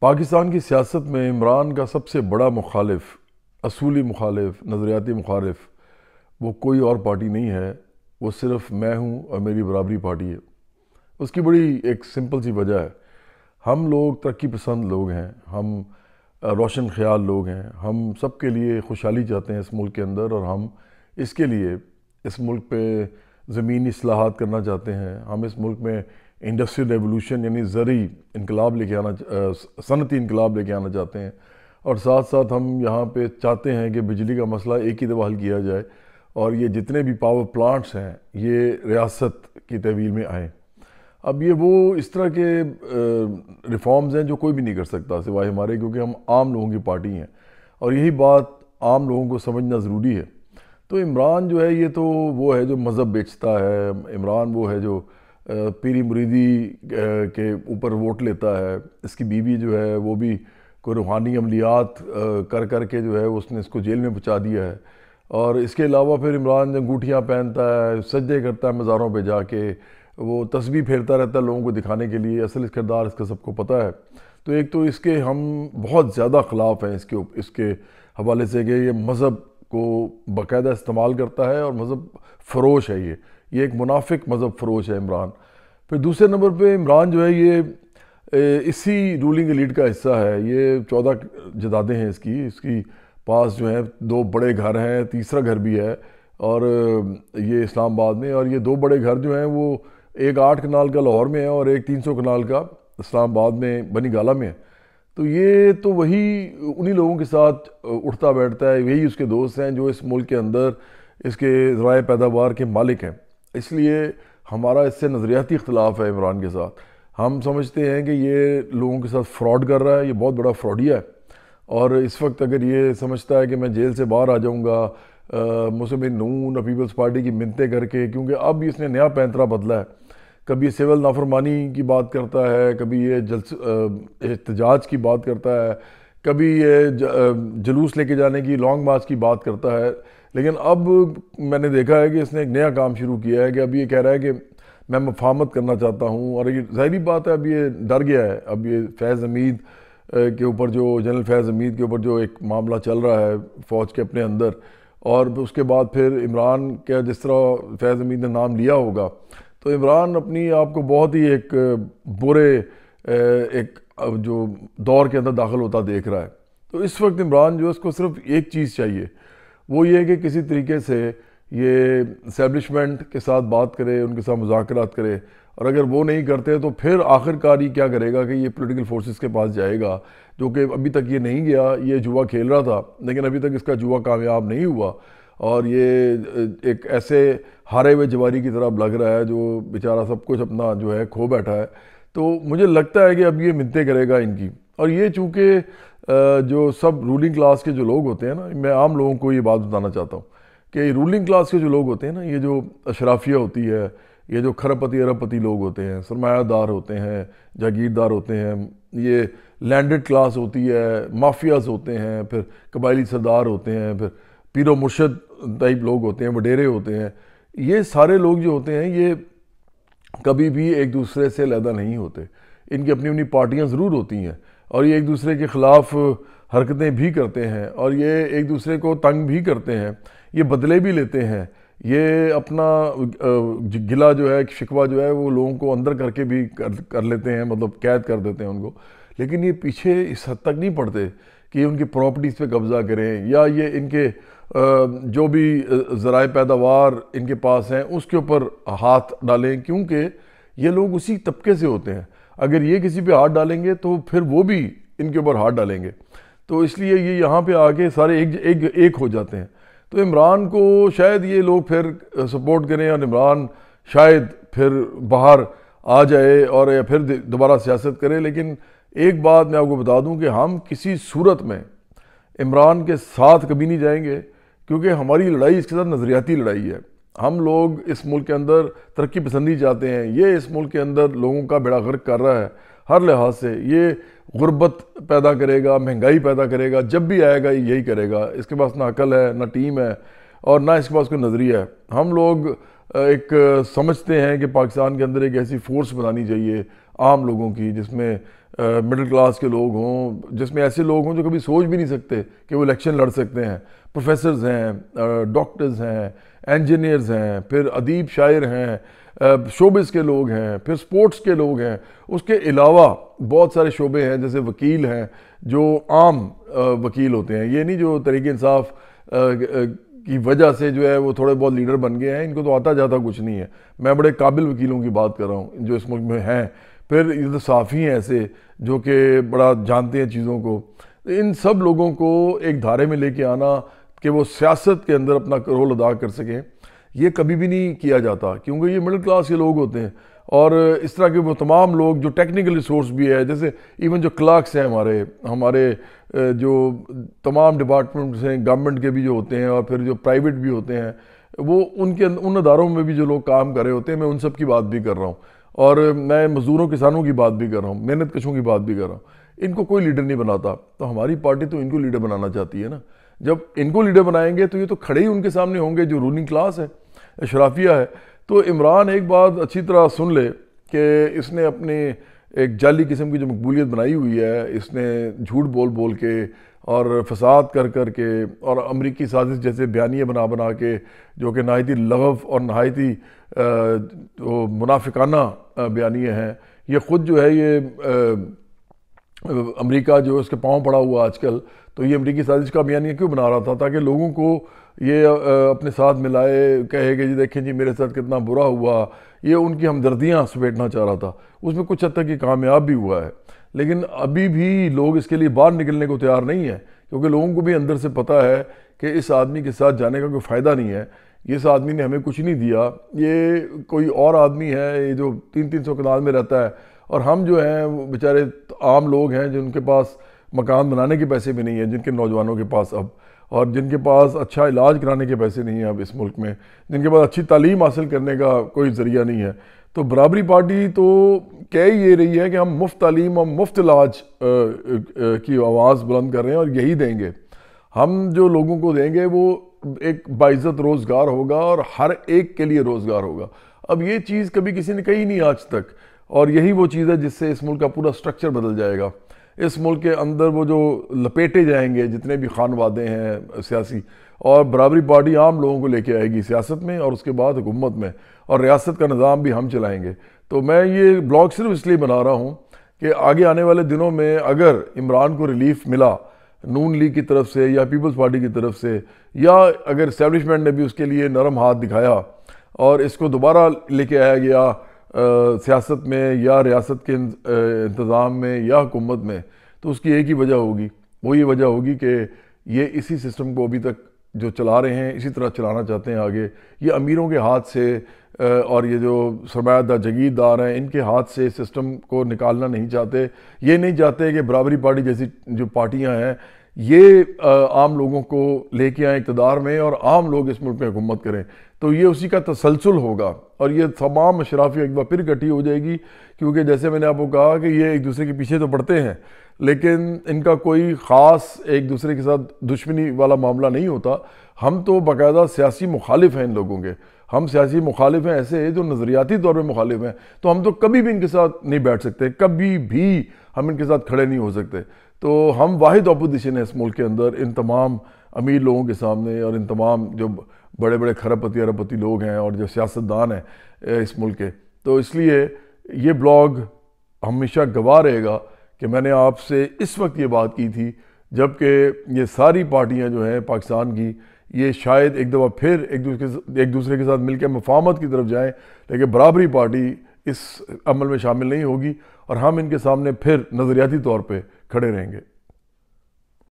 پاکستان کی سیاست میں عمران کا سب سے بڑا مخالف، اصولی مخالف، نظریاتی مخالف وہ کوئی اور پارٹی نہیں ہے، وہ صرف میں ہوں اور میری برابری پارٹی ہے۔ اس کی بڑی ایک سمپل سی وجہ ہے، ہم لوگ ترقی پسند لوگ ہیں، ہم روشن خیال لوگ ہیں، ہم سب کے لیے خوشحالی چاہتے ہیں اس ملک کے اندر، اور ہم اس کے لیے اس ملک پہ زمینی اصلاحات کرنا چاہتے ہیں۔ ہم اس ملک میں انڈسٹریل ریولوشن یعنی زرعی انقلاب لے کے صنعتی انقلاب لے کے آنا چاہتے ہیں، اور ساتھ ساتھ ہم یہاں پہ چاہتے ہیں کہ بجلی کا مسئلہ ایک ہی دفعہ حل کیا جائے، اور یہ جتنے بھی پاور پلانٹس ہیں یہ ریاست کی تحویل میں آئیں۔ اب یہ وہ اس طرح کے ریفارمز ہیں جو کوئی بھی نہیں کر سکتا سوائے ہمارے، کیونکہ ہم عام لوگوں کی پارٹی ہیں، اور یہی بات عام لوگوں کو سمجھنا ضروری ہے۔ تو عمران جو ہے یہ تو وہ ہے جو مذہب بیچتا ہے، عمران وہ ہے جو پیری مریدی کے اوپر ووٹ لیتا ہے، اس کی بیوی جو ہے وہ بھی کوئی روحانی عملیات کر کر کے جو ہے اس نے اس کو جیل میں پہنچا دیا ہے، اور اس کے علاوہ پھر عمران انگوٹھیاں پہنتا ہے، سجدے کرتا ہے مزاروں پہ جا کے، وہ تسبیح پھیرتا رہتا ہے لوگوں کو دکھانے کے لیے، اصل اس کردار اس کا سب کو پتہ ہے۔ تو ایک تو اس کے ہم بہت زیادہ خلاف ہیں اس کے حوالے سے کہ یہ مذہب کو باقاعدہ استعمال کرتا ہے، اور مذہب فروش ہے، یہ ایک منافق مذہب فروش ہے عمران۔ پھر دوسرے نمبر پہ عمران جو ہے یہ اسی رولنگ ایلیٹ کا حصہ ہے، یہ 14 جدادیں ہیں اس کی پاس جو ہیں 2 بڑے گھر ہیں، تیسرا گھر بھی ہے، اور یہ اسلام آباد میں، اور یہ 2 بڑے گھر جو ہیں وہ ایک 8 کنال کا لاہور میں ہے اور ایک 300 کنال کا اسلام آباد میں بنی گالہ میں ہے۔ تو یہ تو وہی انہی لوگوں کے ساتھ اٹھتا بیٹھتا ہے، یہی اس کے دوست ہیں جو اس ملک کے اندر اس کے ذرائع پیداوار کے مالک ہیں۔ اس لیے ہمارا اس سے نظریاتی اختلاف ہے عمران کے ساتھ۔ ہم سمجھتے ہیں کہ یہ لوگوں کے ساتھ فراڈ کر رہا ہے، یہ بہت بڑا فراڈیا ہے، اور اس وقت اگر یہ سمجھتا ہے کہ میں جیل سے باہر آ جاؤں گا مسلم نون اور پیپلز پارٹی کی منتیں کر کے، کیونکہ اب اس نے نیا پینترا بدلا ہے، کبھی سول نافرمانی کی بات کرتا ہے، کبھی یہ احتجاج کی بات کرتا ہے، کبھی یہ جلوس لے کے جانے کی، لانگ مارچ کی بات کرتا ہے، لیکن اب میں نے دیکھا ہے کہ اس نے ایک نیا کام شروع کیا ہے کہ اب یہ کہہ رہا ہے کہ میں مفاہمت کرنا چاہتا ہوں، اور یہ ظاہری بات ہے اب یہ ڈر گیا ہے۔ اب یہ فیض حمید کے اوپر جو جنرل فیض حمید کے اوپر جو ایک معاملہ چل رہا ہے فوج کے اپنے اندر، اور اس کے بعد پھر عمران کا جس طرح فیض حمید نے نام لیا ہوگا، تو عمران اپنی آپ کو بہت ہی ایک برے ایک جو دور کے اندر داخل ہوتا دیکھ رہا ہے۔ تو اس وقت عمران جو اس کو صرف ایک چیز چاہیے، وہ یہ کہ کسی طریقے سے یہ اسٹیبلشمنٹ کے ساتھ بات کرے، ان کے ساتھ مذاکرات کرے، اور اگر وہ نہیں کرتے تو پھر آخر کار یہ کیا کرے گا کہ یہ پولیٹیکل فورسز کے پاس جائے گا، جو کہ ابھی تک یہ نہیں گیا، یہ جوا کھیل رہا تھا لیکن ابھی تک اس کا جوا کامیاب نہیں ہوا، اور یہ ایک ایسے ہارے ہوئے جواری کی طرح لگ رہا ہے جو بیچارہ سب کچھ اپنا جو ہے کھو بیٹھا ہے۔ تو مجھے لگتا ہے کہ اب یہ منتیں کرے گا ان کی، اور یہ چونکہ جو سب رولنگ کلاس کے جو لوگ ہوتے ہیں نا، میں عام لوگوں کو یہ بات بتانا چاہتا ہوں کہ رولنگ کلاس کے جو لوگ ہوتے ہیں نا، یہ جو اشرافیہ ہوتی ہے، یہ جو کھرب پتی ارب پتی لوگ ہوتے ہیں، سرمایہ دار ہوتے ہیں، جاگیردار ہوتے ہیں، یہ لینڈڈ کلاس ہوتی ہے، مافیاز ہوتے ہیں، پھر قبائلی سردار ہوتے ہیں، پھر پیر و مرشد ٹائپ لوگ ہوتے ہیں، وڈیرے ہوتے ہیں، یہ سارے لوگ جو ہوتے ہیں یہ کبھی بھی ایک دوسرے سے علیحدہ نہیں ہوتے، ان کی اپنی اپنی پارٹیاں ضرور ہوتی ہیں، اور یہ ایک دوسرے کے خلاف حرکتیں بھی کرتے ہیں، اور یہ ایک دوسرے کو تنگ بھی کرتے ہیں، یہ بدلے بھی لیتے ہیں، یہ اپنا گلہ جو ہے، شکوہ جو ہے وہ لوگوں کو اندر کر کے بھی کر لیتے ہیں، مطلب قید کر دیتے ہیں ان کو، لیکن یہ پیچھے اس حد تک نہیں پڑتے کہ یہ ان کی پراپرٹیز پہ قبضہ کریں، یا یہ ان کے جو بھی ذرائع پیداوار ان کے پاس ہیں اس کے اوپر ہاتھ ڈالیں، کیونکہ یہ لوگ اسی طبقے سے ہوتے ہیں، اگر یہ کسی پہ ہاتھ ڈالیں گے تو پھر وہ بھی ان کے اوپر ہاتھ ڈالیں گے، تو اس لیے یہ یہاں پہ آ کے سارے ایک ہو جاتے ہیں۔ تو عمران کو شاید یہ لوگ پھر سپورٹ کریں، اور عمران شاید پھر باہر آ جائے اور پھر دوبارہ سیاست کرے، لیکن ایک بات میں آپ کو بتا دوں کہ ہم کسی صورت میں عمران کے ساتھ کبھی نہیں جائیں گے، کیونکہ ہماری لڑائی اس کے ساتھ نظریاتی لڑائی ہے۔ ہم لوگ اس ملک کے اندر ترقی پسندی چاہتے ہیں، یہ اس ملک کے اندر لوگوں کا بیڑا غرق کر رہا ہے ہر لحاظ سے، یہ غربت پیدا کرے گا، مہنگائی پیدا کرے گا، جب بھی آئے گا یہی کرے گا، اس کے پاس نہ عقل ہے، نہ ٹیم ہے، اور نہ اس کے پاس کوئی نظریہ ہے۔ ہم لوگ ایک سمجھتے ہیں کہ پاکستان کے اندر ایک ایسی فورس بنانی چاہیے عام لوگوں کی، جس میں مڈل کلاس کے لوگ ہوں، جس میں ایسے لوگ ہوں جو کبھی سوچ بھی نہیں سکتے کہ وہ الیکشن لڑ سکتے ہیں، پروفیسرز ہیں، ڈاکٹرز ہیں، انجینئرز ہیں، پھر ادیب شاعر ہیں، شوبز کے لوگ ہیں، پھر سپورٹس کے لوگ ہیں، اس کے علاوہ بہت سارے شعبے ہیں، جیسے وکیل ہیں جو عام وکیل ہوتے ہیں، یہ نہیں جو تحریک انصاف کی وجہ سے جو ہے وہ تھوڑے بہت لیڈر بن گئے ہیں، ان کو تو آتا جاتا کچھ نہیں ہے، میں بڑے قابل وکیلوں کی بات کر رہا ہوں جو اس ملک میں ہیں، پھر یہ تو صحافی ہیں ایسے جو کہ بڑا جانتے ہیں چیزوں کو، ان سب لوگوں کو ایک دھارے میں لے کے آنا کہ وہ سیاست کے اندر اپنا رول ادا کر سکیں، یہ کبھی بھی نہیں کیا جاتا، کیونکہ یہ مڈل کلاس کے لوگ ہوتے ہیں، اور اس طرح کے وہ تمام لوگ جو ٹیکنیکل ریسورس بھی ہے، جیسے ایون جو کلرکس ہیں ہمارے جو تمام ڈپارٹمنٹس ہیں گورنمنٹ کے بھی جو ہوتے ہیں، اور پھر جو پرائیویٹ بھی ہوتے ہیں، وہ ان اداروں میں بھی جو لوگ کام کر رہے ہوتے ہیں، میں ان سب کی بات بھی کر رہا ہوں، اور میں مزدوروں کسانوں کی بات بھی کر رہا ہوں، محنت کشوں کی بات بھی کر رہا ہوں، ان کو کوئی لیڈر نہیں بناتا، تو ہماری پارٹی تو ان کو لیڈر بنانا چاہتی ہے نا، جب ان کو لیڈر بنائیں گے تو یہ تو کھڑے ہی ان کے سامنے ہوں گے جو رولنگ کلاس ہے، اشرافیہ ہے۔ تو عمران ایک بات اچھی طرح سن لے کہ اس نے اپنے ایک جعلی قسم کی جو مقبولیت بنائی ہوئی ہے، اس نے جھوٹ بول بول کے اور فساد کر کر کے اور امریکی سازش جیسے بیانیے بنا بنا کے، جو کہ نہایت ہی لغو اور نہایت ہی منافقانہ بیانیے ہیں، یہ خود جو ہے یہ امریکہ جو اس کے پاؤں پڑا ہوا آج کل، تو یہ امریکی سازش کا بیانیہ کیوں بنا رہا تھا؟ تاکہ لوگوں کو یہ اپنے ساتھ ملائے، کہے کہ جی دیکھیں جی میرے ساتھ کتنا برا ہوا، یہ ان کی ہمدردیاں سمیٹنا چاہ رہا تھا، اس میں کچھ حد تک یہ کامیاب بھی ہوا ہے، لیکن ابھی بھی لوگ اس کے لیے باہر نکلنے کو تیار نہیں ہیں، کیونکہ لوگوں کو بھی اندر سے پتہ ہے کہ اس آدمی کے ساتھ جانے کا کوئی فائدہ نہیں ہے، اس آدمی نے ہمیں کچھ نہیں دیا، یہ کوئی اور آدمی ہے یہ جو 300 کنال میں رہتا ہے، اور ہم جو ہیں وہ بیچارے عام لوگ ہیں جن کے پاس مکان بنانے کے پیسے بھی نہیں ہیں، جن کے نوجوانوں کے پاس اب، اور جن کے پاس اچھا علاج کرانے کے پیسے نہیں ہیں اب اس ملک میں، جن کے پاس اچھی تعلیم حاصل کرنے کا کوئی ذریعہ نہیں ہے، تو برابری پارٹی تو کہہ یہ رہی ہے کہ ہم مفت تعلیم اور مفت علاج کی آواز بلند کر رہے ہیں، اور یہی دیں گے، ہم جو لوگوں کو دیں گے وہ ایک باعزت روزگار ہوگا اور ہر ایک کے لیے روزگار ہوگا۔ اب یہ چیز کبھی کسی نے کہی نہیں آج تک، اور یہی وہ چیز ہے جس سے اس ملک کا پورا سٹرکچر بدل جائے گا، اس ملک کے اندر وہ جو لپیٹے جائیں گے جتنے بھی خانوادے ہیں سیاسی، اور برابری پارٹی عام لوگوں کو لے کے آئے گی سیاست میں، اور اس کے بعد حکومت میں، اور ریاست کا نظام بھی ہم چلائیں گے۔ تو میں یہ بلاگ صرف اس لیے بنا رہا ہوں کہ آگے آنے والے دنوں میں اگر عمران کو ریلیف ملا نون لیگ کی طرف سے یا پیپلز پارٹی کی طرف سے، یا اگر اسٹیبلشمنٹ نے بھی اس کے لیے نرم ہاتھ دکھایا اور اس کو دوبارہ لے کے آیا گیا سیاست میں یا ریاست کے انتظام میں یا حکومت میں، تو اس کی ایک ہی وجہ ہوگی، وہ یہ وجہ ہوگی کہ یہ اسی سسٹم کو ابھی تک جو چلا رہے ہیں اسی طرح چلانا چاہتے ہیں آگے، یہ امیروں کے ہاتھ سے اور یہ جو سرمایہ دار جگیردار ہیں ان کے ہاتھ سے سسٹم کو نکالنا نہیں چاہتے، یہ نہیں چاہتے کہ برابری پارٹی جیسی جو پارٹیاں ہیں یہ عام لوگوں کو لے کے آئیں اقتدار میں اور عام لوگ اس ملک میں حکومت کریں، تو یہ اسی کا تسلسل ہوگا، اور یہ تمام اشرافیہ ایک بار پھر اکٹھی ہو جائے گی، کیونکہ جیسے میں نے آپ کو کہا کہ یہ ایک دوسرے کے پیچھے تو پڑتے ہیں، لیکن ان کا کوئی خاص ایک دوسرے کے ساتھ دشمنی والا معاملہ نہیں ہوتا، ہم تو باقاعدہ سیاسی مخالف ہیں ان لوگوں کے، ہم سیاسی مخالف ہیں ایسے جو نظریاتی طور پہ مخالف ہیں، تو ہم تو کبھی بھی ان کے ساتھ نہیں بیٹھ سکتے، کبھی بھی ہم ان کے ساتھ کھڑے نہیں ہو سکتے، تو ہم واحد اپوزیشن ہے اس ملک کے اندر ان تمام امیر لوگوں کے سامنے، اور ان تمام جو بڑے بڑے کھرب پتی ارب پتی لوگ ہیں اور جو سیاستدان ہیں اس ملک کے، تو اس لیے یہ بلاگ ہمیشہ گواہ رہے گا کہ میں نے آپ سے اس وقت یہ بات کی تھی جبکہ یہ ساری پارٹیاں جو ہیں پاکستان کی یہ شاید ایک دفعہ پھر ایک دوسرے کے ساتھ مل کے مفاہمت کی طرف جائیں، لیکن برابری پارٹی اس عمل میں شامل نہیں ہوگی، اور ہم ان کے سامنے پھر نظریاتی طور پہ کھڑے رہیں گے۔